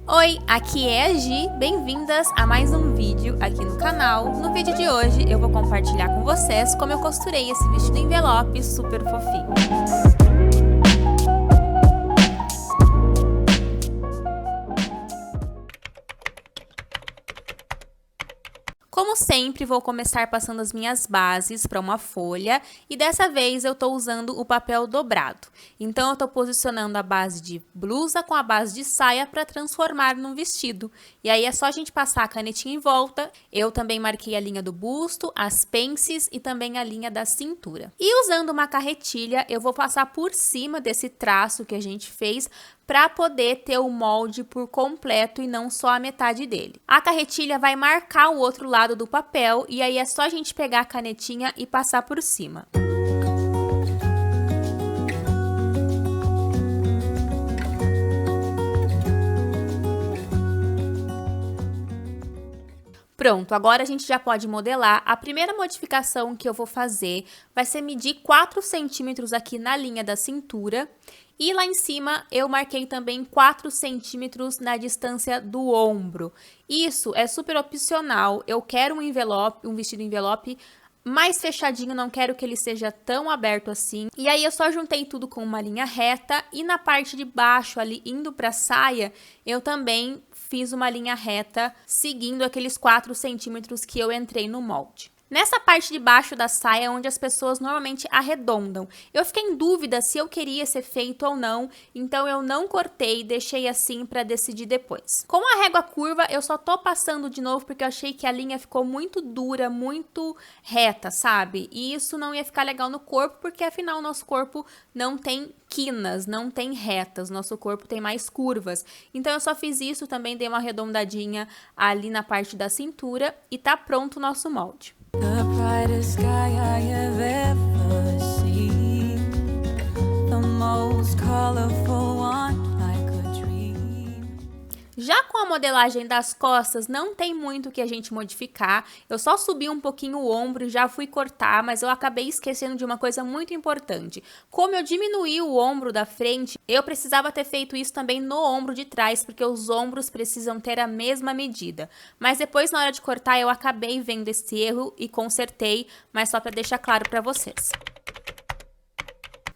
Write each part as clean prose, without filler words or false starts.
Oi, aqui é a Gi, bem-vindas a mais um vídeo aqui no canal. No vídeo de hoje eu vou compartilhar com vocês como eu costurei esse vestido envelope super fofinho. Como sempre, vou começar passando as minhas bases para uma folha e dessa vez eu estou usando o papel dobrado. Então, eu estou posicionando a base de blusa com a base de saia para transformar num vestido. E aí é só a gente passar a canetinha em volta. Eu também marquei a linha do busto, as pences e também a linha da cintura. E usando uma carretilha, eu vou passar por cima desse traço que a gente fez para poder ter o molde por completo e não só a metade dele. A carretilha vai marcar o outro lado do papel e aí é só a gente pegar a canetinha e passar por cima. Pronto, agora a gente já pode modelar. A primeira modificação que eu vou fazer vai ser medir 4 centímetros aqui na linha da cintura. E lá em cima eu marquei também 4 centímetros na distância do ombro. Isso é super opcional. Eu quero um envelope, um vestido envelope mais fechadinho, não quero que ele seja tão aberto assim. E aí eu só juntei tudo com uma linha reta e na parte de baixo ali, indo pra saia, eu também fiz uma linha reta seguindo aqueles 4 centímetros que eu entrei no molde. Nessa parte de baixo da saia, onde as pessoas normalmente arredondam, eu fiquei em dúvida se eu queria ser feito ou não, então eu não cortei, deixei assim para decidir depois. Com a régua curva, eu só tô passando de novo porque eu achei que a linha ficou muito dura, muito reta, sabe? E isso não ia ficar legal no corpo, porque afinal o nosso corpo não tem quinas, não tem retas, nosso corpo tem mais curvas. Então eu só fiz isso, também dei uma arredondadinha ali na parte da cintura e tá pronto o nosso molde. The brightest sky I have ever seen, the most colorful one like a dream. Já com a modelagem das costas, não tem muito o que a gente modificar. Eu só subi um pouquinho o ombro e já fui cortar, mas eu acabei esquecendo de uma coisa muito importante. Como eu diminuí o ombro da frente, eu precisava ter feito isso também no ombro de trás, porque os ombros precisam ter a mesma medida. Mas depois, na hora de cortar, eu acabei vendo esse erro e consertei, mas só para deixar claro para vocês.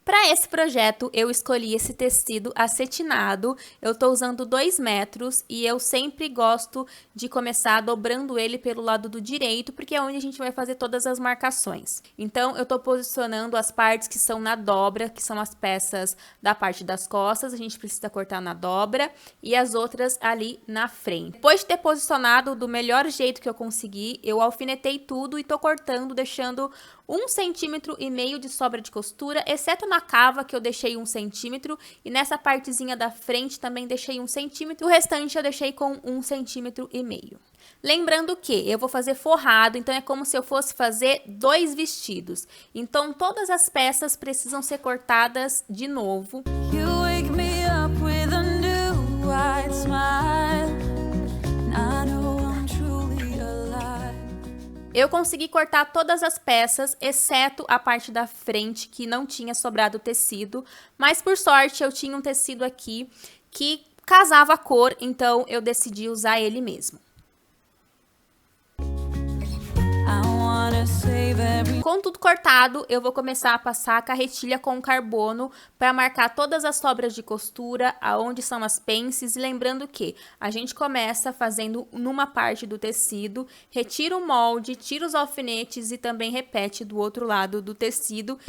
Para esse projeto, eu escolhi esse tecido acetinado, eu tô usando 2 metros e eu sempre gosto de começar dobrando ele pelo lado do direito, porque é onde a gente vai fazer todas as marcações. Então, eu tô posicionando as partes que são na dobra, que são as peças da parte das costas, a gente precisa cortar na dobra, e as outras ali na frente. Depois de ter posicionado do melhor jeito que eu consegui, eu alfinetei tudo e tô cortando, deixando 1,5 centímetro de sobra de costura, exceto na cava que eu deixei 1 centímetro e nessa partezinha da frente também deixei 1 centímetro, o restante eu deixei com 1,5 centímetro. Lembrando que eu vou fazer forrado, então é como se eu fosse fazer 2 vestidos. Então todas as peças precisam ser cortadas de novo. You wake me up with a new white smile. Eu consegui cortar todas as peças, exceto a parte da frente, que não tinha sobrado tecido. Mas, por sorte, eu tinha um tecido aqui que casava a cor, então eu decidi usar ele mesmo. Com tudo cortado, eu vou começar a passar a carretilha com carbono para marcar todas as sobras de costura, aonde são as pences. E lembrando que a gente começa fazendo numa parte do tecido, retira o molde, tira os alfinetes e também repete do outro lado do tecido.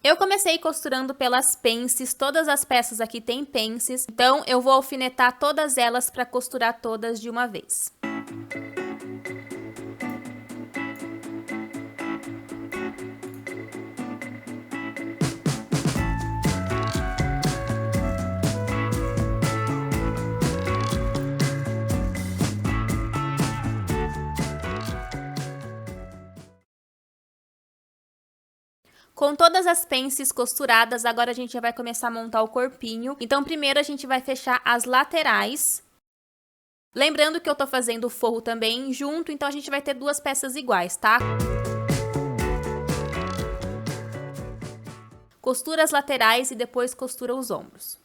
Eu comecei costurando pelas pences, todas as peças aqui têm pences, então eu vou alfinetar todas elas para costurar todas de uma vez. Com todas as pences costuradas, agora a gente já vai começar a montar o corpinho. Então, primeiro a gente vai fechar as laterais. Lembrando que eu tô fazendo o forro também junto, então a gente vai ter duas peças iguais, tá? Costura as laterais e depois costura os ombros.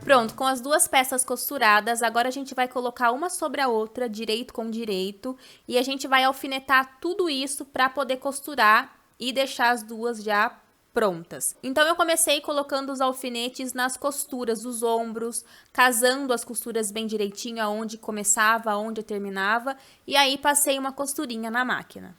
Pronto, com as duas peças costuradas, agora a gente vai colocar uma sobre a outra, direito com direito, e a gente vai alfinetar tudo isso para poder costurar e deixar as duas já prontas. Então, eu comecei colocando os alfinetes nas costuras dos ombros, casando as costuras bem direitinho, aonde começava, aonde terminava, e aí passei uma costurinha na máquina.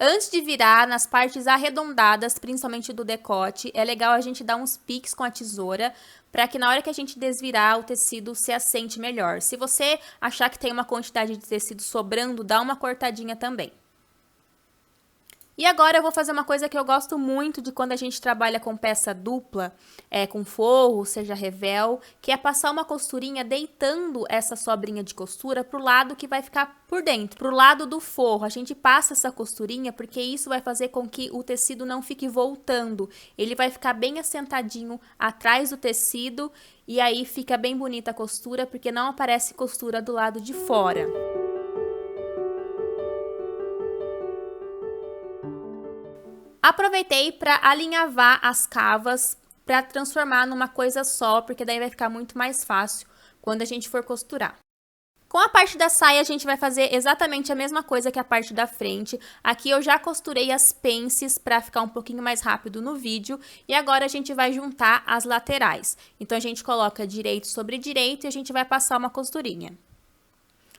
Antes de virar, nas partes arredondadas, principalmente do decote, é legal a gente dar uns piques com a tesoura, para que na hora que a gente desvirar, o tecido se assente melhor. Se você achar que tem uma quantidade de tecido sobrando, dá uma cortadinha também. E agora eu vou fazer uma coisa que eu gosto muito de quando a gente trabalha com peça dupla, com forro, seja revel, que é passar uma costurinha deitando essa sobrinha de costura pro lado que vai ficar por dentro, pro lado do forro. A gente passa essa costurinha porque isso vai fazer com que o tecido não fique voltando. Ele vai ficar bem assentadinho atrás do tecido e aí fica bem bonita a costura porque não aparece costura do lado de fora. Aproveitei para alinhavar as cavas para transformar numa coisa só, porque daí vai ficar muito mais fácil quando a gente for costurar. Com a parte da saia, a gente vai fazer exatamente a mesma coisa que a parte da frente. Aqui eu já costurei as pences para ficar um pouquinho mais rápido no vídeo. E agora a gente vai juntar as laterais. Então, a gente coloca direito sobre direito e a gente vai passar uma costurinha.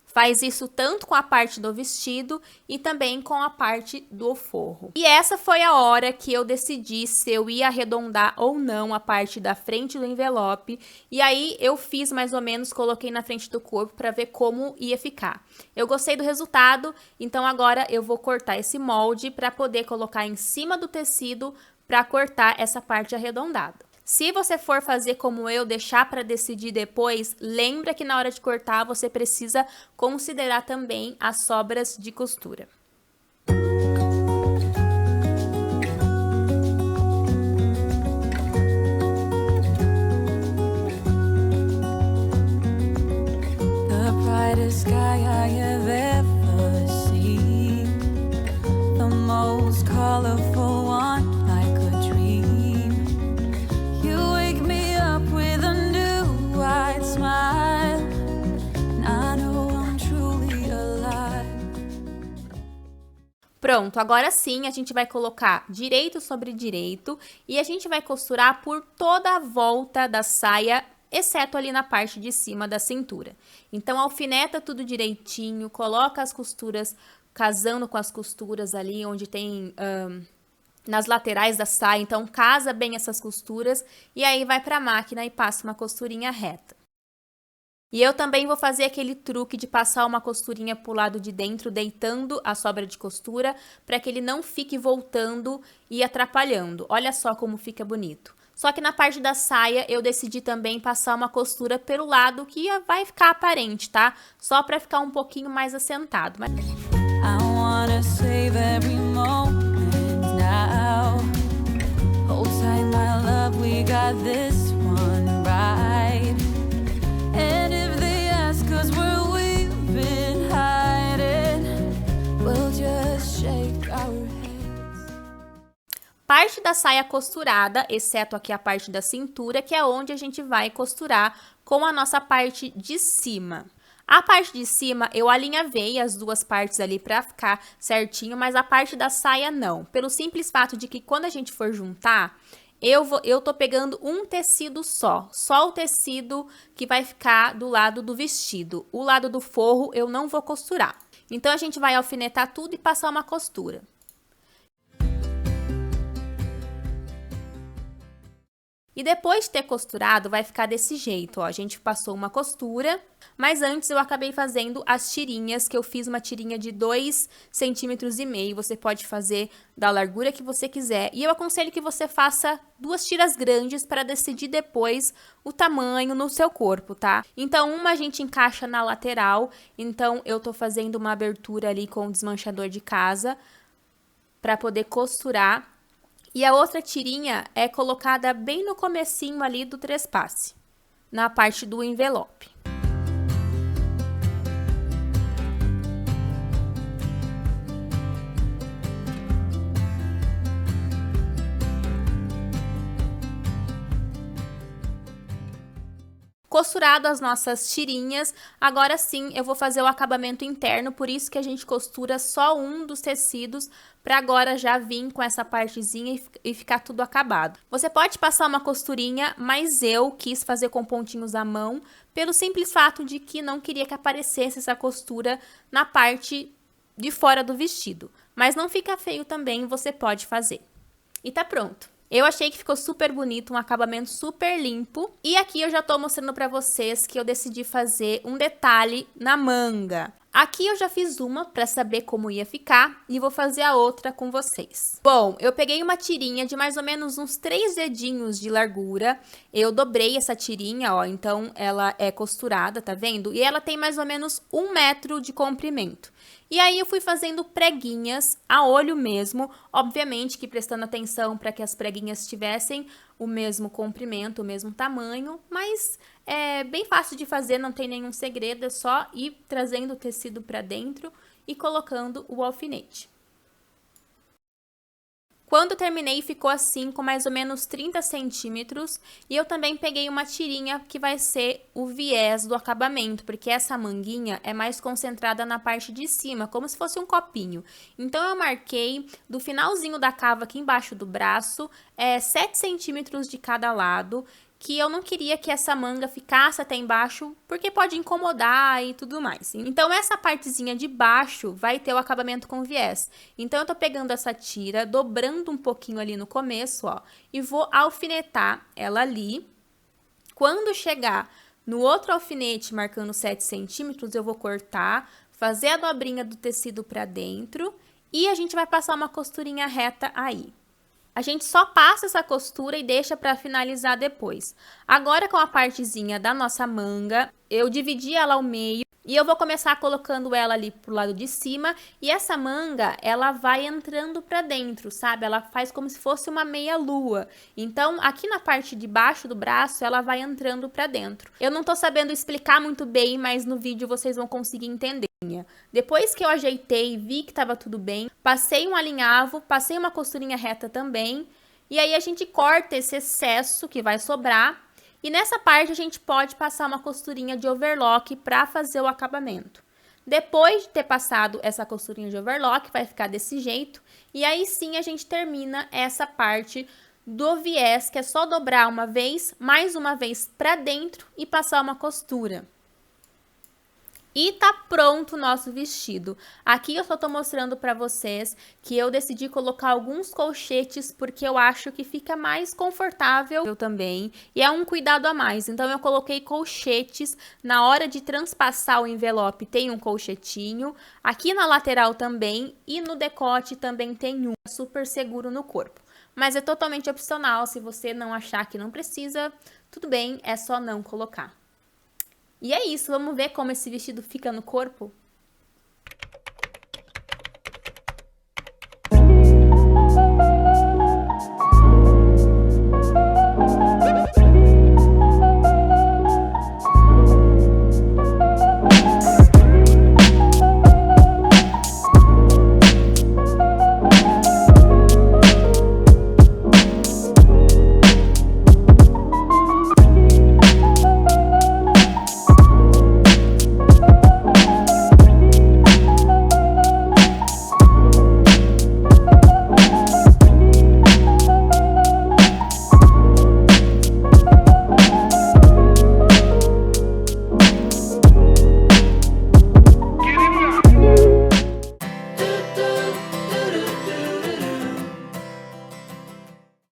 Faz isso tanto com a parte do vestido e também com a parte do forro. E essa foi a hora que eu decidi se eu ia arredondar ou não a parte da frente do envelope. E aí eu fiz mais ou menos, coloquei na frente do corpo para ver como ia ficar. Eu gostei do resultado, então agora eu vou cortar esse molde para poder colocar em cima do tecido para cortar essa parte arredondada. Se você for fazer como eu, deixar para decidir depois, lembra que na hora de cortar você precisa considerar também as sobras de costura. The brightest sky I have ever seen, the most colorful one. Pronto, agora sim a gente vai colocar direito sobre direito e a gente vai costurar por toda a volta da saia, exceto ali na parte de cima da cintura. Então, alfineta tudo direitinho, coloca as costuras casando com as costuras ali onde tem nas laterais da saia, então casa bem essas costuras e aí vai para a máquina e passa uma costurinha reta. E eu também vou fazer aquele truque de passar uma costurinha pro lado de dentro, deitando a sobra de costura, para que ele não fique voltando e atrapalhando. Olha só como fica bonito. Só que na parte da saia, eu decidi também passar uma costura pelo lado que vai ficar aparente, tá? Só para ficar um pouquinho mais assentado. Mas... I wanna save every moment now. Hold tight, my love, we got this one right. And if they ask us where we've been hiding, we'll just shake our heads. Parte da saia costurada, exceto aqui a parte da cintura, que é onde a gente vai costurar com a nossa parte de cima. A parte de cima eu alinhavei as duas partes ali para ficar certinho, mas a parte da saia não. Pelo simples fato de que quando a gente for juntar, eu tô pegando um tecido só o tecido que vai ficar do lado do vestido. O lado do forro eu não vou costurar. Então, a gente vai alfinetar tudo e passar uma costura. E depois de ter costurado, vai ficar desse jeito, ó. A gente passou uma costura, mas antes eu acabei fazendo as tirinhas, que eu fiz uma tirinha de 2,5 centímetros. Você pode fazer da largura que você quiser. E eu aconselho que você faça 2 tiras grandes para decidir depois o tamanho no seu corpo, tá? Então, uma a gente encaixa na lateral. Então, eu tô fazendo uma abertura ali com o desmanchador de casa para poder costurar. E a outra tirinha é colocada bem no comecinho ali do trespasse, na parte do envelope. Costurado as nossas tirinhas, agora sim eu vou fazer o acabamento interno, por isso que a gente costura só um dos tecidos, para agora já vir com essa partezinha e ficar tudo acabado. Você pode passar uma costurinha, mas eu quis fazer com pontinhos à mão, pelo simples fato de que não queria que aparecesse essa costura na parte de fora do vestido. Mas não fica feio também, você pode fazer. E tá pronto. Eu achei que ficou super bonito, um acabamento super limpo. E aqui eu já tô mostrando pra vocês que eu decidi fazer um detalhe na manga. Aqui eu já fiz uma pra saber como ia ficar e vou fazer a outra com vocês. Bom, eu peguei uma tirinha de mais ou menos uns 3 dedinhos de largura. Eu dobrei essa tirinha, ó, então ela é costurada, tá vendo? E ela tem mais ou menos 1 metro de comprimento. E aí eu fui fazendo preguinhas a olho mesmo, obviamente que prestando atenção para que as preguinhas tivessem o mesmo comprimento, o mesmo tamanho, mas é bem fácil de fazer, não tem nenhum segredo, é só ir trazendo o tecido para dentro e colocando o alfinete. Quando terminei, ficou assim, com mais ou menos 30 centímetros. E eu também peguei uma tirinha que vai ser o viés do acabamento, porque essa manguinha é mais concentrada na parte de cima, como se fosse um copinho. Então, eu marquei do finalzinho da cava aqui embaixo do braço, 7 centímetros de cada lado, que eu não queria que essa manga ficasse até embaixo, porque pode incomodar e tudo mais. Então, essa partezinha de baixo vai ter o acabamento com viés. Então, eu tô pegando essa tira, dobrando um pouquinho ali no começo, ó, e vou alfinetar ela ali. Quando chegar no outro alfinete, marcando 7 centímetros, eu vou cortar, fazer a dobrinha do tecido pra dentro e a gente vai passar uma costurinha reta aí. A gente só passa essa costura e deixa para finalizar depois. Agora, com a partezinha da nossa manga, eu dividi ela ao meio e eu vou começar colocando ela ali pro lado de cima. E essa manga, ela vai entrando para dentro, sabe? Ela faz como se fosse uma meia-lua. Então, aqui na parte de baixo do braço, ela vai entrando para dentro. Eu não tô sabendo explicar muito bem, mas no vídeo vocês vão conseguir entender. Depois que eu ajeitei e vi que tava tudo bem, passei um alinhavo, passei uma costurinha reta também, e aí a gente corta esse excesso que vai sobrar, e nessa parte a gente pode passar uma costurinha de overlock para fazer o acabamento. Depois de ter passado essa costurinha de overlock, vai ficar desse jeito, e aí sim a gente termina essa parte do viés, que é só dobrar uma vez, mais uma vez para dentro e passar uma costura. E tá pronto o nosso vestido. Aqui eu só tô mostrando pra vocês que eu decidi colocar alguns colchetes porque eu acho que fica mais confortável também. E é um cuidado a mais. Então, eu coloquei colchetes. Na hora de transpassar o envelope tem um colchetinho. Aqui na lateral também. E no decote também tem um. Super seguro no corpo. Mas é totalmente opcional. Se você não achar que não precisa, tudo bem, é só não colocar. E é isso, vamos ver como esse vestido fica no corpo?